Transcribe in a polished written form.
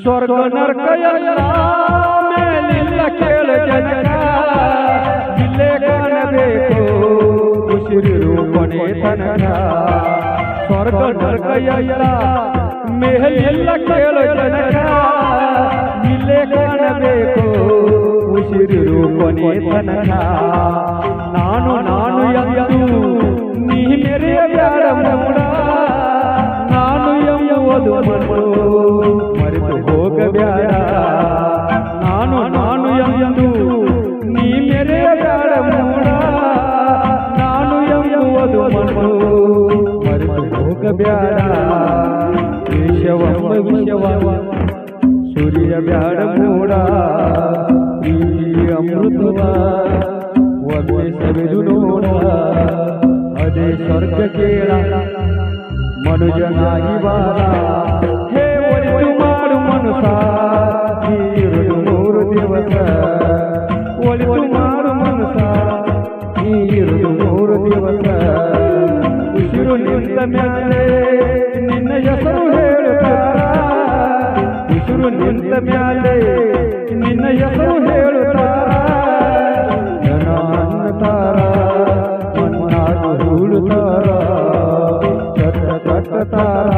ಸ್ವರ್ಗ ನರಕ ಎಲ್ಲ ಮೇಲಿಲ್ಲ ಕೇಳ ಜನಕ ಇಲ್ಲೇ ಕಾಣಬೇಕು ಉಸಿರು ಕೊನೆ ತನಕ ಸ್ವರ್ಗ ನರಕ ಎಲ್ಲ ಮೇಲಿಲ್ಲ ಕೇಳ ಜನಕ ಇಲ್ಲೇ ಕಾಣಬೇಕು ಉಸಿರು ಕೊನೆ ತನಕ ನಾನು ನಾನು ಎಂದು ನೀ ಮೆರೆಯಬೇಡ ಮೂಡ ನಾನು ಎಂಬುವುದು ಮಣ್ಣು ಮರೆತು ಹೋಗಬೇಡ ನಾನು ನಾನು ಎಂದು ನೀ ಮೆರೆಯಬೇಡ ಮೂಡ ನಾನು ಎಂಬುವುದು ಮಣ್ಣು ಮರೆತು ಹೋಗಬೇಡ ವಿಷವಮ್ಮ ವಿಷವ ಸುರಿಯಬೇಡ ಮೂಡ ಈ ಅಮೃತವ ಒಮ್ಮೆ ಸವಿದು ನೋಡ ಅದೇ ಸ್ವರ್ಗ ಕೇಳ ಮನುಜನಾಗಿ ಬಾರ ಹೇ ಒಲಿದು ಮಾಡು ಮನುಸ ಈರುಳು 3 ದಿವಸ ಒಲಿದು ಮಾಡು ಮನುಸ ಈರುಳು 3 ದಿವಸ ಉಸಿರು ನಿಂತ ಮ್ಯಾಲೆ ನಿನ್ನ ಹೆಸರು ಹೇಳುತ್ತಾರ ಉಸಿರು ನಿಂತ ಮ್ಯಾಲೆ ನಿನ್ನ ಹೆಸರು ಹೇಳುತ್ತಾರ ಜನ ಅನ್ನತಾರ ಮನ್ನಾಡು ಹೂಳುತ್ತಾರ ಕಟ್ಟತಾರ